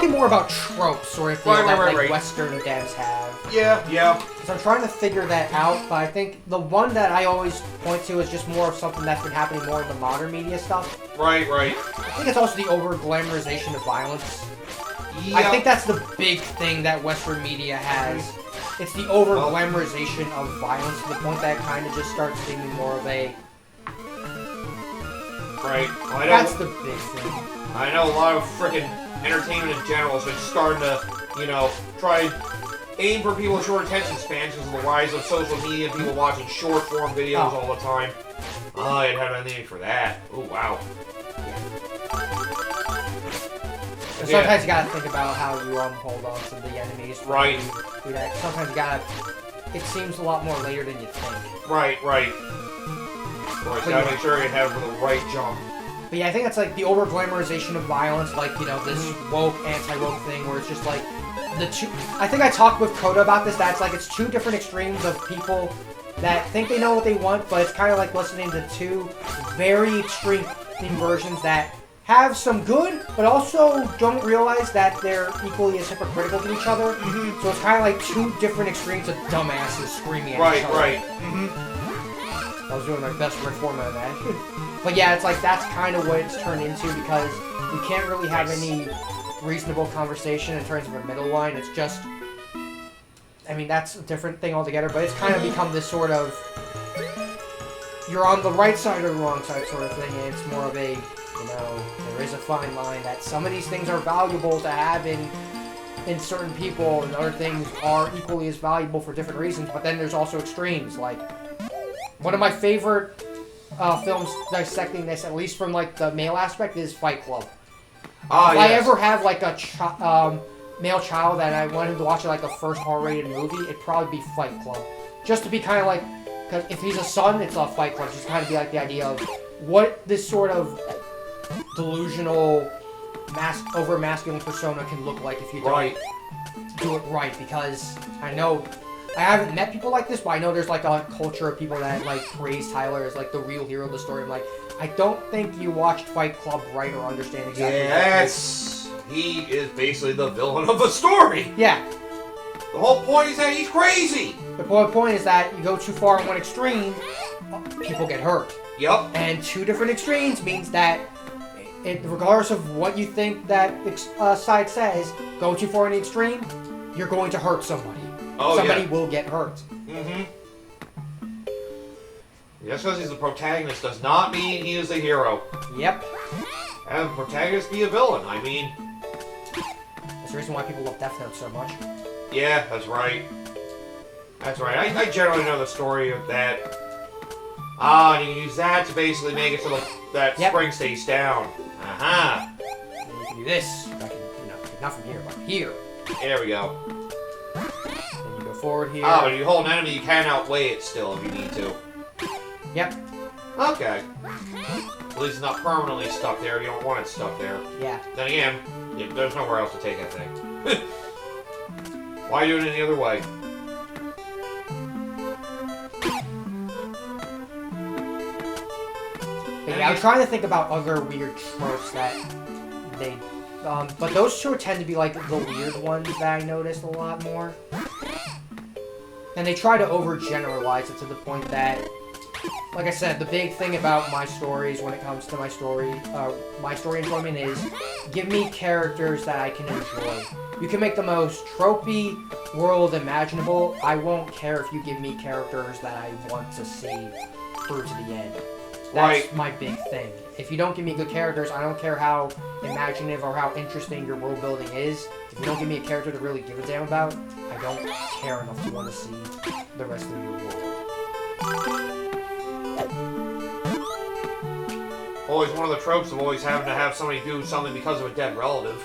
talking more about tropes, sort of thing that Western devs have. Yeah. So I'm trying to figure that out, but I think the one that I always point to is just more of something that's been happening more in the modern media stuff. Right. I think it's also the over-glamorization of violence. Yeah. I think that's the big thing that Western media has. It's the over-glamorization of violence to the point that it kind of just starts being more of a... Right. Well, that's the big thing. I know a lot of frickin' entertainment in general has been starting to, try and aim for people with short attention spans because of the rise of social media and people watching short-form videos all the time. I didn't have anything for that. Oh, wow. And sometimes you gotta think about how you hold on to the enemies. Right. Sometimes you gotta... It seems a lot more later than you think. Right. So you gotta make sure you have the right jump. But yeah, I think that's like the over-glamorization of violence, like, this woke, anti-woke thing where it's just like the two... I think I talked with Coda about this, that's like it's two different extremes of people that think they know what they want, but it's kind of like listening to two very extreme versions that have some good, but also don't realize that they're equally as hypocritical to each other. So it's kind of like two different extremes of dumbasses screaming at each other. Right. I was doing my best Rick Foreman of that. But yeah, it's like that's kind of what it's turned into because we can't really have any reasonable conversation in terms of a middle line. It's just... I mean, that's a different thing altogether, but it's kind of become this sort of... You're on the right side or the wrong side sort of thing, and it's more of a... there is a fine line that some of these things are valuable to have in certain people, and other things are equally as valuable for different reasons, but then there's also extremes, like... One of my favorite films dissecting this, at least from like the male aspect, is Fight Club. If I ever have like a male child that I want him to watch like a first R-rated movie, it'd probably be Fight Club. Just to be kind of like, because if he's a son, it's a Fight Club. Just kind of be like the idea of what this sort of delusional, over-masculine persona can look like if you don't do it right. Because I know... I haven't met people like this, but I know there's like a culture of people that like praise Tyler as like the real hero of the story. I'm like, I don't think you watched Fight Club right or understand exactly. Yes, he is basically the villain of the story. Yeah. The whole point is that he's crazy. The point is that you go too far in one extreme, people get hurt. Yep. And two different extremes means that, regardless of what you think that side says, go too far in the extreme, you're going to hurt somebody. Somebody will get hurt. Just because he's the protagonist does not mean he is the hero. Yep. Have the protagonist be a villain. I mean... That's the reason why people love Death Note so much. Yeah, that's right. I generally know the story of that. And you can use that to basically make it so that spring stays down. Aha! And you can do this. Not from here, but here. There we go. Forward here. But if you hold an enemy, you can outweigh it still if you need to. Yep. Okay. At least it's not permanently stuck there. You don't want it stuck there. Yeah. Then again, there's nowhere else to take that thing. Why do it any other way? But yeah, I'm trying to think about other weird tropes that they... but those two tend to be like the weird ones that I noticed a lot more. And they try to overgeneralize it to the point that, like I said, the big thing about my stories when it comes to my story enjoyment is give me characters that I can enjoy. You can make the most tropey world imaginable. I won't care if you give me characters that I want to see through to the end. That's my big thing. If you don't give me good characters, I don't care how imaginative or how interesting your world building is. If you don't give me a character to really give a damn about, I don't care enough to want to see the rest of your world. Always one of the tropes of always having to have somebody do something because of a dead relative.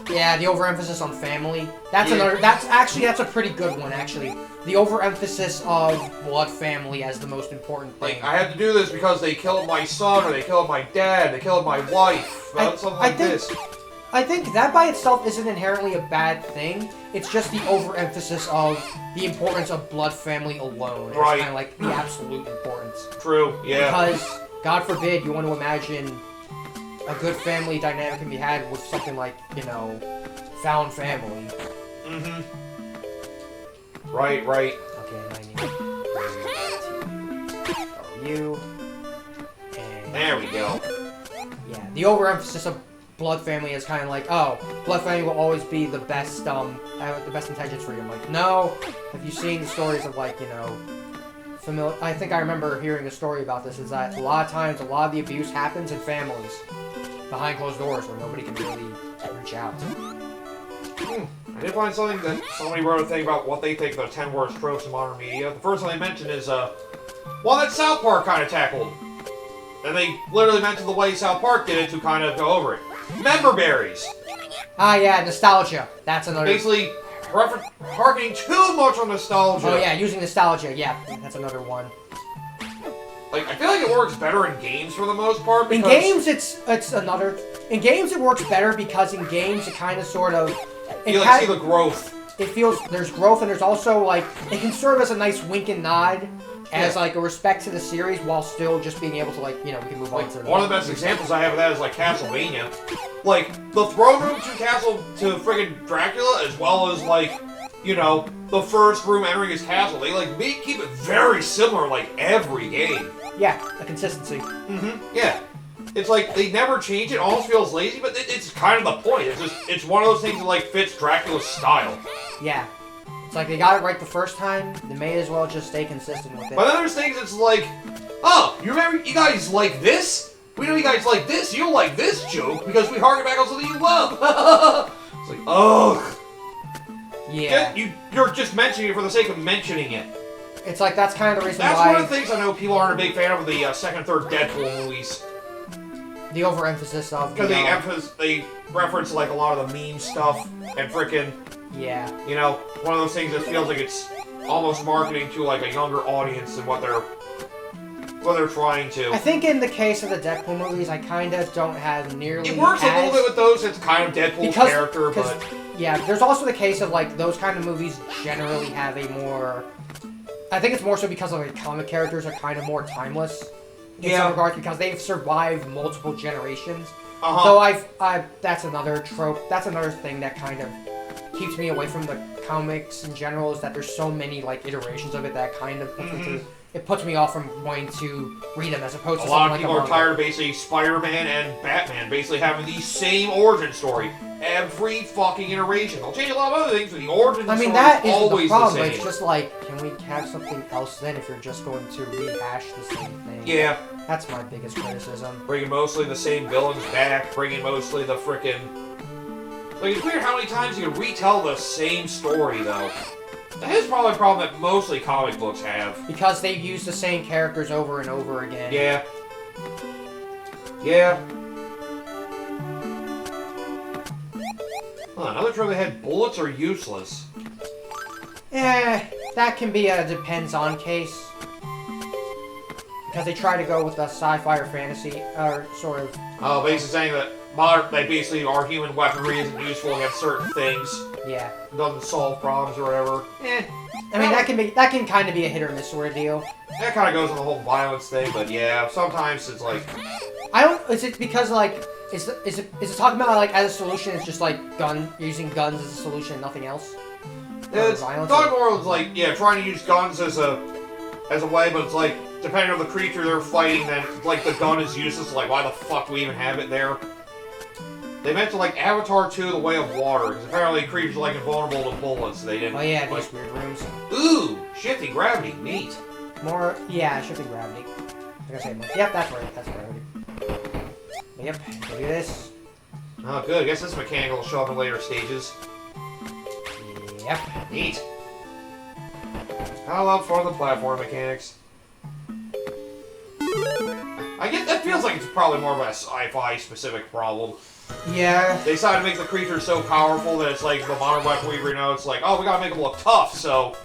Yeah, the overemphasis on family. That's a pretty good one, actually. The overemphasis of blood family as the most important thing. Like, I had to do this because they killed my son, or they killed my dad, they killed my wife. Something like this. I think that by itself isn't inherently a bad thing. It's just the overemphasis of the importance of blood family alone. It's kind of like the absolute importance. True, yeah. Because, God forbid, you want to imagine a good family dynamic can be had with something like, you know, found family. Mm-hmm. Right. Okay, I need to you. And There we go. yeah, the overemphasis of blood family is kind of like, oh, blood family will always be the best, the best intentions for you. I'm like, no. Have you seen the stories of, like, you know, I think I remember hearing a story about this, is that a lot of times, a lot of the abuse happens in families behind closed doors where nobody can really reach out. I did find something that somebody wrote a thing about what they think of the 10 worst tropes in modern media. The first one they mentioned is one that South Park kind of tackled. And they literally mentioned the way South Park did it to kind of go over it. Member berries. Ah, yeah, nostalgia. That's another... Basically, harkening too much on nostalgia. Oh, yeah, using nostalgia. Yeah, that's another one. Like, I feel like it works better in games for the most part, because... In games, it's another... In games, it works better because in games, it kind of sort of... You, like, see the growth. It feels... There's growth, and there's also, like... It can serve as a nice wink and nod, as, like, a respect to the series, while still just being able to, like, you know, we can move on to... One of the best examples I have of that is, like, Castlevania. Like, the throne room to friggin' Dracula, as well as, like, you know, the first room entering his castle, they, like, keep it very similar, like, every game. Yeah, a consistency. Mm-hmm, yeah. It's like, they never change it, almost feels lazy, but it's kind of the point. It's one of those things that, like, fits Dracula's style. Yeah. It's like, they got it right the first time, they may as well just stay consistent with it. But then there's things that's like, oh, you remember, you guys like this? We know you guys like this, you don't like this joke, because we harken back on something you love. It's like, ugh. Yeah. You're just mentioning it for the sake of mentioning it. It's like, that's kind of the reason That's why... one of the things I know people aren't a big fan of the second and third Deadpool movies. The overemphasis of... Because they reference, like, a lot of the meme stuff, and frickin'... Yeah. You know, one of those things that feels like it's almost marketing to, like, a younger audience than what they're trying to. I think in the case of the Deadpool movies, I kind of don't have nearly It works a little bit with those, it's kind of Deadpool's character, but... Yeah, there's also the case of, like, those kind of movies generally have a more... I think it's more so because, like, comic characters are kind of more timeless in some regards, because they've survived multiple generations. So that's another trope, that's another thing that kind of keeps me away from the comics in general, is that there's so many, like, iterations of it that kind of puts me off from wanting to read them, as opposed to a lot of like people are tired of basically Spider-Man and Batman basically having the same origin story every fucking iteration. They'll change a lot of other things, but the origin story that is always the problem. the same. It's just like, can we have something else then if you're just going to rehash the same thing? Yeah. That's my biggest criticism. Bringing mostly the same villains back, bringing mostly the frickin'... Like, it's weird how many times you can retell the same story, though. That is probably a problem that mostly comic books have. Because they use the same characters over and over again. Yeah. Yeah. Another trope that had bullets are useless. That can be a depends-on case. Because they try to go with a sci-fi or fantasy, or sort of... Oh, basically saying that basically our human weaponry isn't useful against certain things. Yeah. It doesn't solve problems or whatever. I mean, that can kind of be a hit or miss sort of deal. That kind of goes with the whole violence thing, but yeah, sometimes it's like... is it because, like, is it talking about, like, as a solution, it's just, like, using guns as a solution and nothing else? It's talking more of, like, yeah, trying to use guns as a way, but it's like, depending on the creature they're fighting, then, like, the gun is useless, like, why the fuck do we even have it there? They mentioned, like, Avatar 2, The Way of Water, because apparently creatures are, like, invulnerable to bullets, so they didn't... Oh yeah, like, these weird rooms. Ooh! Shifting gravity, neat. Shifting gravity. I was gonna say, yep, that's right, that's gravity. Yep, look at this. Oh, good, I guess this mechanic will show up in later stages. Yep. Neat. I love for the platform mechanics. I get that feels like it's probably more of a sci-fi specific problem. Yeah. They decided to make the creature so powerful that it's like the modern weapon we know. It's like, oh, we gotta make them look tough. So,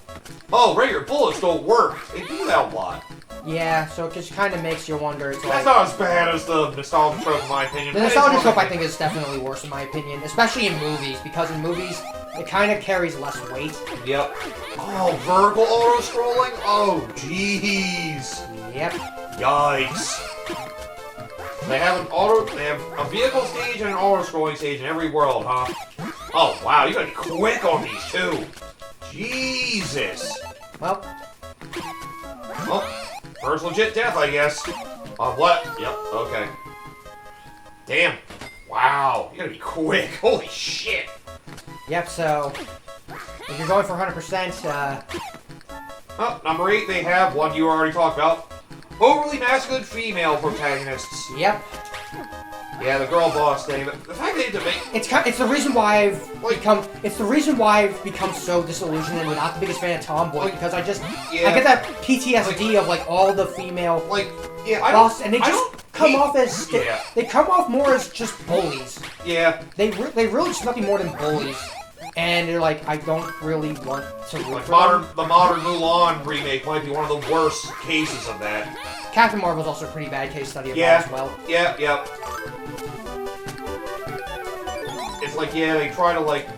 oh, regular bullets don't work. They do that a lot. Yeah, so it just kind of makes you wonder. It's That's like, not as bad as the nostalgia trope, in my opinion. the nostalgia trope, I think, is definitely worse, in my opinion, especially in movies, because in movies it kind of carries less weight. Yep. Oh, vertical auto-scrolling? Oh, jeez. Yep. Yikes. They have a vehicle stage and an auto-scrolling stage in every world, huh? Oh, wow, you gotta be quick on these, too. Jesus. Well, first legit death, I guess. What? Yep, okay. Damn. Wow, you gotta be quick. Holy shit. yep, so if you're going for 100%, Oh, number 8, they have one you already talked about. Overly masculine female protagonists. yep. Yeah, the girl boss thing. The fact they had to make... It's the reason why I've become so disillusioned and not the biggest fan of Tomboy, because I get that PTSD of like all the female boss, and they just come off as they come off more as just bullies. Yeah. They really just nothing more than bullies. And they're like, I don't really want to root for them. The modern Mulan remake might be one of the worst cases of that. Captain Marvel's also a pretty bad case study of that as well. Yeah, yep. It's like, they try to like,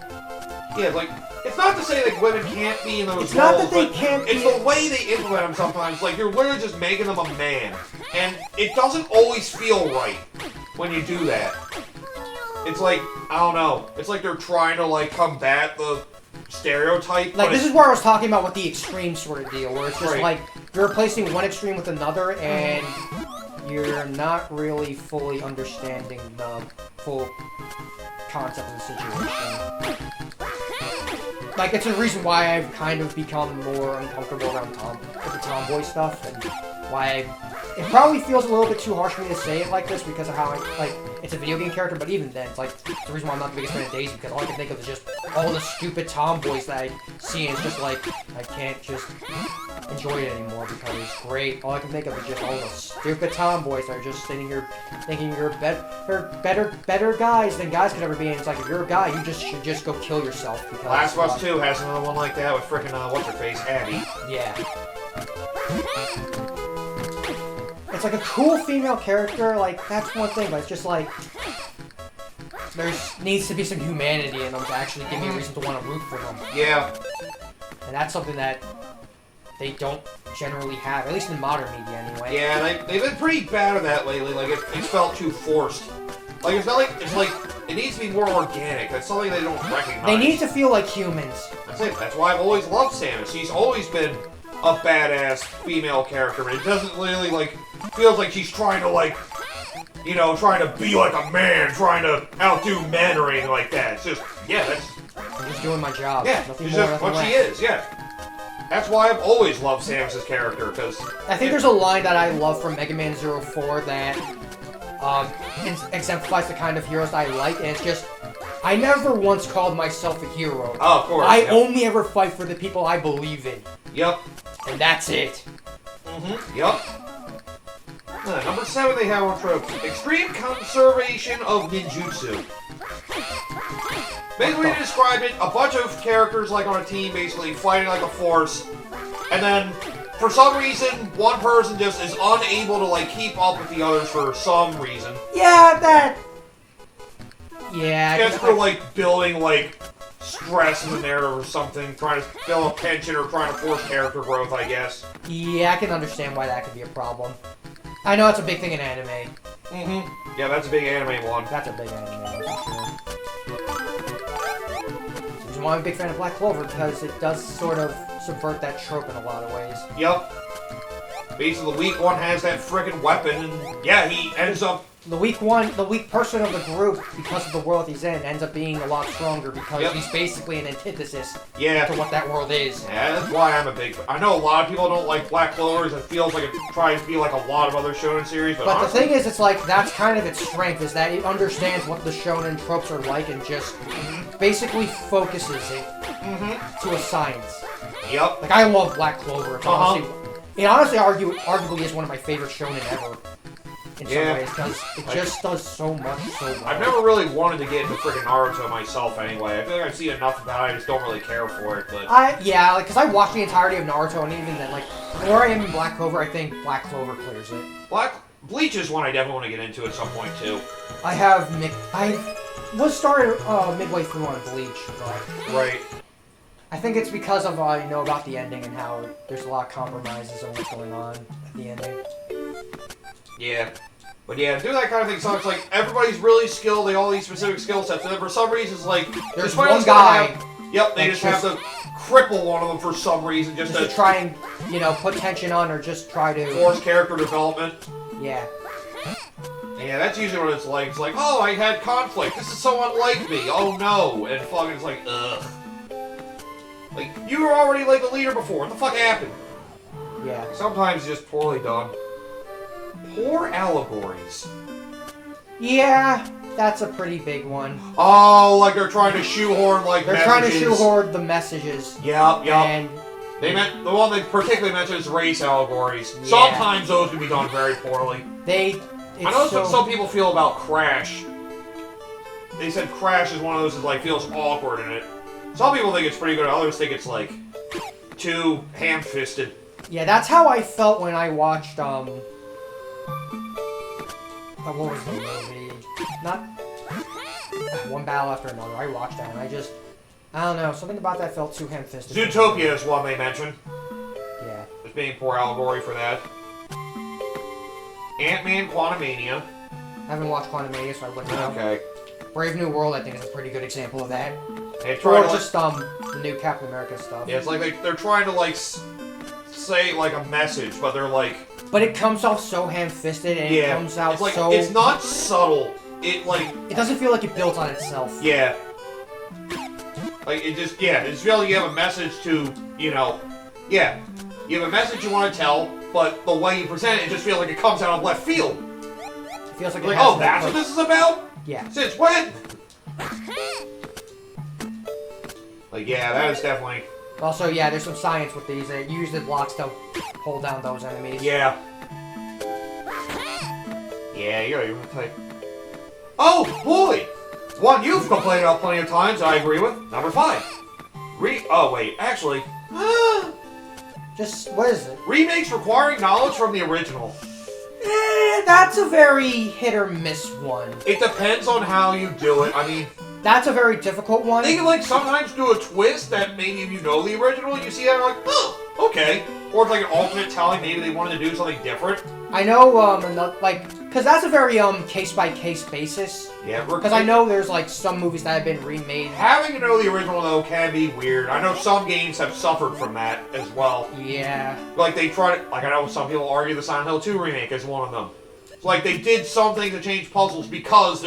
it's not to say like women can't be in those roles. It's not that they can't. It's the way they implement them sometimes. Like you're literally just making them a man, and it doesn't always feel right when you do that. It's like, I don't know. It's like they're trying to like combat the stereotype. Like this is where I was talking about with the extreme sort of deal, where it's just like you're replacing one extreme with another, and you're not really fully understanding the full concept of the situation. Like, it's a reason why I've kind of become more uncomfortable around with the tomboy stuff, and why it probably feels a little bit too harsh for me to say it like this because of how it's a video game character, but even then, it's like, the reason why I'm not the biggest fan of Daisy, because all I can think of is just all the stupid tomboys that I see, and it's just like, I can't just enjoy it anymore because it's great. All I can think of is just all the stupid tomboys that are just sitting here thinking you're better guys than guys could ever be, and it's like, if you're a guy, you should just go kill yourself. Because Last of Us 2 has another one like that with frickin' what's-her-face, Abby. Yeah. It's like a cool female character, like, that's one thing, but it's just like, there needs to be some humanity in them to actually give me a reason to want to root for them. Yeah. And that's something that they don't generally have, at least in modern media anyway. Yeah, they've been pretty bad at that lately, like, it's felt too forced. Like, it's not like, it needs to be more organic. That's something they don't recognize. They need to feel like humans. That's it. That's why I've always loved Samus. She's always been a badass female character, but it doesn't really, like, feels like she's trying to, like, you know, trying to be like a man, trying to outdo men or anything like that. It's just, I'm just doing my job. Yeah, nothing it's more, just nothing what less. she is, yeah. That's why I've always loved Samus's character, because... I think there's a line that I love from Mega Man 04 that exemplifies the kind of heroes that I like, and it's just, I never once called myself a hero. Oh, of course. I only ever fight for the people I believe in. Yep. And that's it. Yep. Number 7 they have on Tropes. Extreme conservation of ninjutsu. Basically, they described it, a bunch of characters, like, on a team, basically, fighting like a force, and then, for some reason, one person just is unable to, like, keep up with the others for some reason. Yeah, Yeah, I guess for, like, building, like, stress in the narrative or something, trying to fill a tension or trying to force character growth, I guess. Yeah, I can understand why that could be a problem. I know it's a big thing in anime. Yeah, that's a big anime one. That's a big anime one, for sure. Which is why I'm a big fan of Black Clover, because it does sort of subvert that trope in a lot of ways. Yep. Basically, the weak one has that frickin' weapon, and yeah, he ends up... The weak person of the group, because of the world he's in, ends up being a lot stronger because he's basically an antithesis to what that world is. Yeah, that's why I'm a big... I know a lot of people don't like Black Clover, it feels like it tries to be like a lot of other shonen series, but honestly, the thing is, it's like, that's kind of its strength, is that it understands what the shonen tropes are like and just basically focuses it to a science. Yep. Like, I love Black Clover. It's honestly, arguably is one of my favorite shonen ever. In some ways, because it just does so much so well. I've never really wanted to get into freaking Naruto myself anyway. I feel like I've seen enough about it, I just don't really care for it, but... because I watched the entirety of Naruto, and even then, like, where I am in Black Clover, I think Black Clover clears it. Bleach is one I definitely want to get into at some point, too. I was started midway through on Bleach, but... Right. I think it's because of, about the ending and how there's a lot of compromises on what's going on at the ending. Yeah. But yeah, do that kind of thing. So it's like everybody's really skilled. They all these specific skill sets, and then for some reason, it's like there's one guy. Yep, they just have to cripple one of them for some reason, just to try and put tension on, or just try to force character development. Yeah. Yeah, that's usually what it's like. It's like, oh, I had conflict. This is so unlike me. Oh no, and fucking it's like, ugh. Like you were already like the leader before. What the fuck happened? Yeah. Sometimes just poorly done. Poor allegories. Yeah, that's a pretty big one. Oh, like they're trying to shoehorn like they're messages. Trying to shoehorn the messages. Yep. And they meant the one they particularly mentioned is race allegories. Yeah. Sometimes those can be done very poorly. I know some people feel about Crash. They said Crash is one of those that like feels awkward in it. Some people think it's pretty good. Others think it's like too ham-fisted. Yeah, that's how I felt when I watched what was the movie? Not One Battle After Another. I watched that and I don't know, something about that felt too ham-fisted. Zootopia is one they mentioned. Yeah. As being poor allegory for that. Ant-Man Quantumania. I haven't watched Quantumania, so I wouldn't know. Okay. Brave New World, I think, is a pretty good example of that. Or just the new Captain America stuff. Yeah, it's like they're trying to like say like a message, but they're like. But it comes off so ham-fisted, and it comes out like, so. It's not subtle. It doesn't feel like it built on itself. Yeah. Like it just feels like you have a message to you have a message you want to tell, but the way you present it, just feels like it comes out of left field. It feels like oh, that's what this is about? Yeah. Since when? Like, yeah, that is definitely... Also, yeah, there's some science with these. It usually blocks to hold down those enemies. Yeah. Yeah, you're even type. Oh, boy! One you've complained about plenty of times, I agree with. Number 5. Oh, wait, actually... what is it? Remakes requiring knowledge from the original. That's a very hit or miss one. It depends on how you do it. I mean... That's a very difficult one. They can, like, sometimes do a twist that maybe if you know the original, you see that and you're like, oh, okay. Or it's like an alternate telling, maybe they wanted to do something different. I know, because that's a very, case-by-case basis. Yeah, because I know there's, like, some movies that have been remade. Having to know the original, though, can be weird. I know some games have suffered from that as well. Yeah. Like, they tried, like, I know some people argue the Silent Hill 2 remake is one of them. It's like, they did something to change puzzles because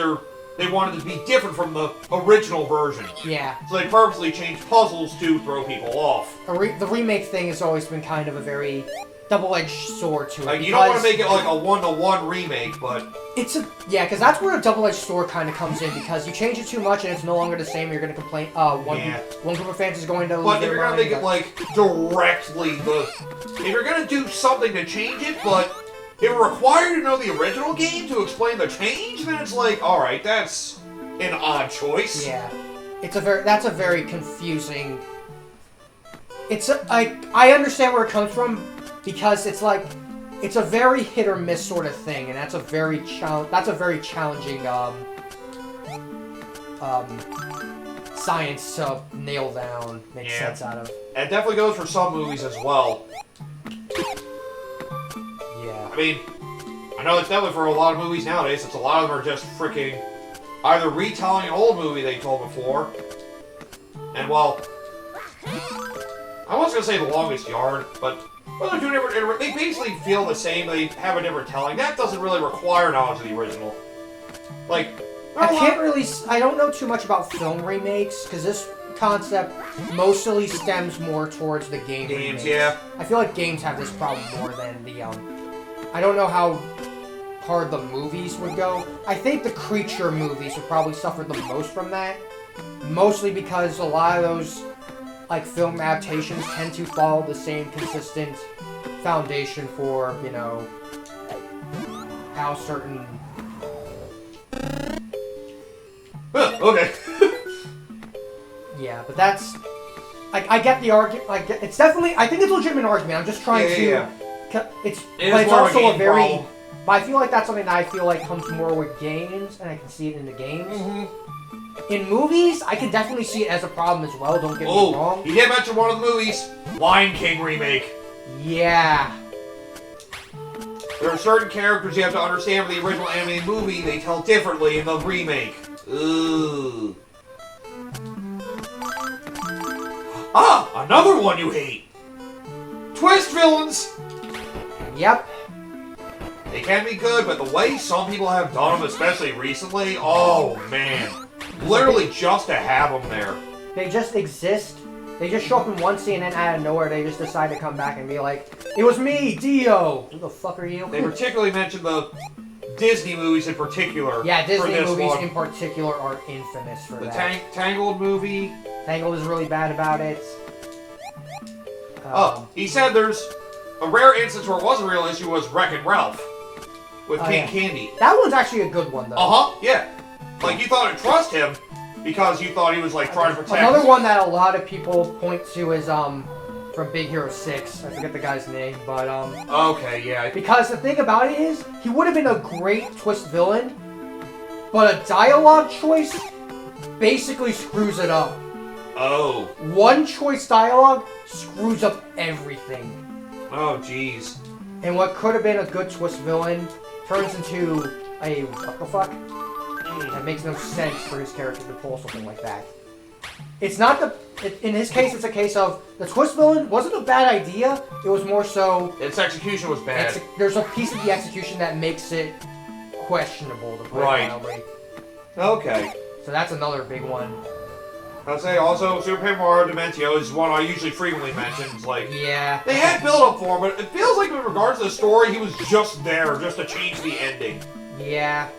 they wanted to be different from the original version. Yeah. So they purposely changed puzzles to throw people off. The remake thing has always been kind of a very double-edged sword to it. Like, you don't want to make it like a one-to-one remake, but... because that's where a double-edged sword kind of comes in, because you change it too much and it's no longer the same, you're going to complain, one group of fans is going to lose But if their you're going to make it, like, directly if you're going to do something to change it, but... If it required you to know the original game to explain the change, then it's like, alright, that's an odd choice. Yeah. That's a very confusing... I understand where it comes from, because it's like, it's a very hit or miss sort of thing, and that's a very challenging, science to nail down, make sense out of. It definitely goes for some movies as well. I mean, I know it's definitely for a lot of movies nowadays. It's a lot of them are just freaking either retelling an old movie they told before, and well, I was gonna say The Longest Yard, but well, they're two different. They basically feel the same. They have a different telling. That doesn't really require knowledge of the original. Like, I don't know too much about film remakes, because this concept mostly stems more towards the games. Yeah. I feel like games have this problem more than the I don't know how hard the movies would go. I think the Creature movies would probably suffer the most from that. Mostly because a lot of those, like, film adaptations tend to follow the same consistent foundation for, how certain... Okay. Yeah, but that's... I get the argument. It's definitely... I think it's a legitimate argument. I'm just trying to... Yeah. It's also a very... Problem. But I feel like that's something that I feel like comes more with games, and I can see it in the games. Mm-hmm. In movies, I can definitely see it as a problem as well, don't get me wrong. You did mention one of the movies, Lion King remake. Yeah. There are certain characters you have to understand in the original animated movie, they tell differently in the remake. Ooh. Ah! Another one you hate! Twist villains! Yep. They can be good, but the way some people have done them, especially recently, oh man. Literally just to have them there. They just exist. They just show up in one scene and then out of nowhere they just decide to come back and be like, "It was me, Dio!" Who the fuck are you? They particularly mentioned the Disney movies in particular. Yeah, Disney for this movies one. in particular are infamous for The that. Tangled movie. Tangled is really bad about it. Oh, he said there's a rare instance where it was a real issue was Wreck-It Ralph with King yeah. Candy. That one's actually a good one, though. Uh-huh, yeah. Like, you thought to trust him because you thought he was, like, trying to protect... Another one that a lot of people point to is, from Big Hero 6. I forget the guy's name, but, Okay, yeah. Because the thing about it is, he would have been a great twist villain, but a dialogue choice basically screws it up. Oh. One choice dialogue screws up everything. Oh, jeez. And what could have been a good twist villain turns into a what the fuck? That makes no sense for his character to pull something like that. It's not in his case, it's a case of the twist villain wasn't a bad idea. It was more so Its execution was bad. there's a piece of the execution that makes it questionable to put it mildly. Okay. So that's another big one. I'll say also, Super Paper Mario Dimentio is one I usually frequently mention. It's like, Yeah. they had build-up for him, but it feels like in regards to the story, he was just there, just to change the ending. Yeah.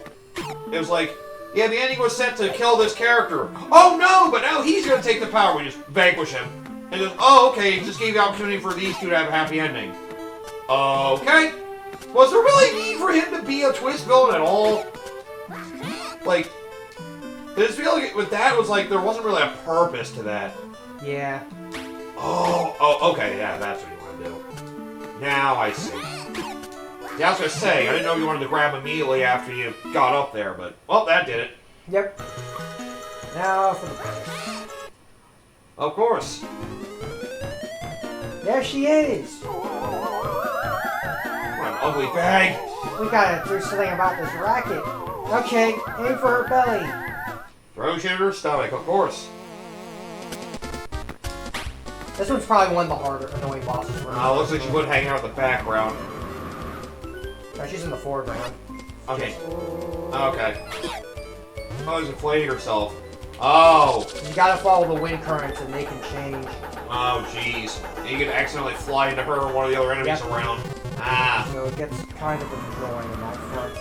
It was like, yeah, the ending was set to kill this character. Oh no, but now he's gonna take the power. We just vanquish him. And just, oh, okay, just gave the opportunity for these two to have a happy ending. Okay. Was there really need for him to be a twist villain at all? Like, I just feel like with that, it was like there wasn't really a purpose to that. Yeah. Oh, okay, yeah, that's what you want to do. Now I see. Yeah, I was gonna say, I didn't know you wanted to grab immediately after you got up there, but, well, that did it. Yep. Now for the bag. Of course. There she is. What an ugly bag. We gotta do something about this racket. Okay, aim for her belly. Throw shit at her stomach, of course. This one's probably one of the harder, annoying bosses. Looks like she would hang out in the background. No, she's in the foreground. Okay. Okay. Oh, she's inflating herself. Oh. You gotta follow the wind currents and they can change. Oh, jeez. You can accidentally fly into her or one of the other enemies around. Ah. So it gets kind of annoying in that front.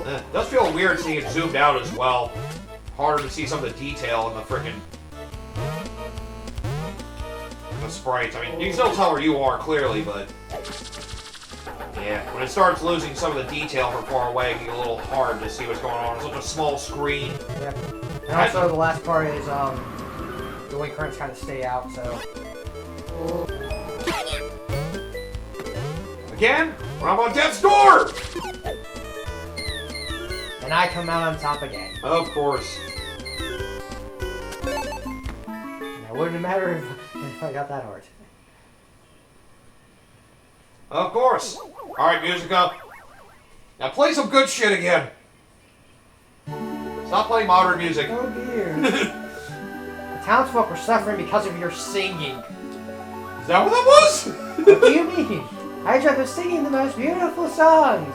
It does feel weird seeing it zoomed out as well. Harder to see some of the detail in the frickin' sprites. I mean, you can still tell where you are clearly, but yeah, when it starts losing some of the detail from far away, it can get a little hard to see what's going on. It's such a small screen. Yep. And also the last part is the wind currents kind of stay out, so. Again, when I'm on death's door! And I come out on top again. Of course. And it wouldn't matter if I got that hard. Of course. Alright, music up. Now play some good shit again. Stop playing modern music. Oh dear. The townsfolk were suffering because of your singing. Is that what that was? What do you mean? I dreamt of singing the most beautiful songs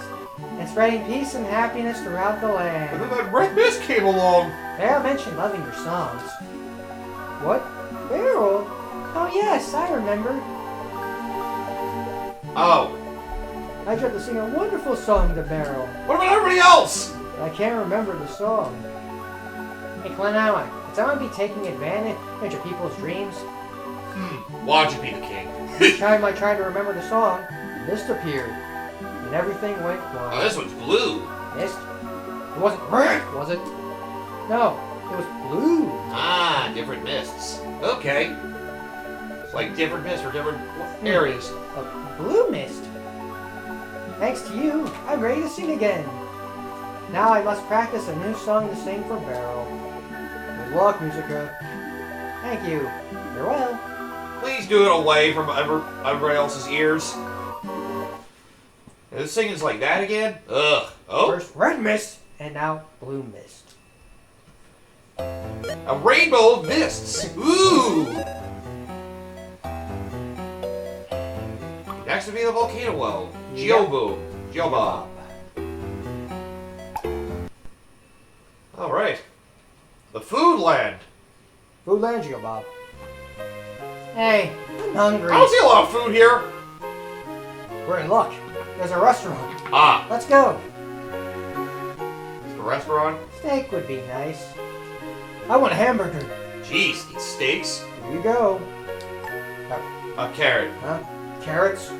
and spreading peace and happiness throughout the And land. then that red mist came along. Beryl mentioned loving your songs. What? Beryl? Oh yes, I remember. Oh. I tried to sing a wonderful song to Beryl, What about everybody else? but I can't remember the song. Hey Klonoa, could someone be taking advantage of people's dreams? Watch it be the king. Each time I tried to remember the song, a mist appeared, and everything went Oh, quiet. this one's blue. Mist? It wasn't red, was it? No, it was blue. Ah, different mists. Okay. It's like different mists for different areas. A blue mist. Thanks to you, I'm ready to sing again. Now I must practice a new song to sing for Beryl. Good luck, Musica. Thank you. Farewell. Please do it away from everybody else's ears. This thing is like that again? Ugh. Oh? First red mist, and now blue mist. A rainbow of mists. Ooh! Next would be the volcano well. Geobob. Alright. The food land. Food land, Geobob. Hey, I'm hungry. I don't see a lot of food here. We're in luck. There's a restaurant. Ah. Let's go. The restaurant? Steak would be nice. I want a hamburger. Jeez, eat steaks? Here you go. A carrot. Huh? Carrots?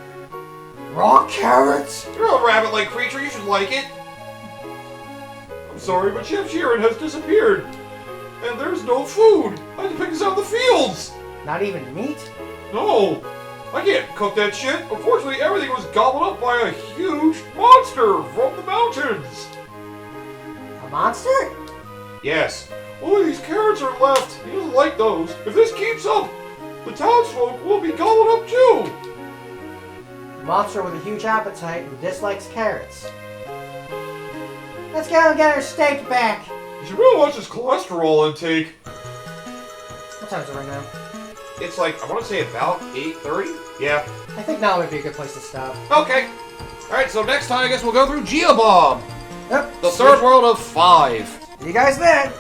Raw carrots? You're a rabbit-like creature, you should like it. I'm sorry, but Chef Sheeran has disappeared. And there's no food. I had to pick this out of the fields. Not even meat? No, I can't cook that shit. Unfortunately, everything was gobbled up by a huge monster from the mountains. A monster? Yes. Only these carrots are left. He doesn't like those. If this keeps up, the townsfolk will be gobbled up too. A monster with a huge appetite who dislikes carrots. Let's go and get our steak back. You should really watch his cholesterol intake. What time is it right now? It's like, I want to say about 8:30? Yeah. I think now would be a good place to stop. Okay. Alright, so next time I guess we'll go through Geobob. Yep. The third world of 5. You guys there?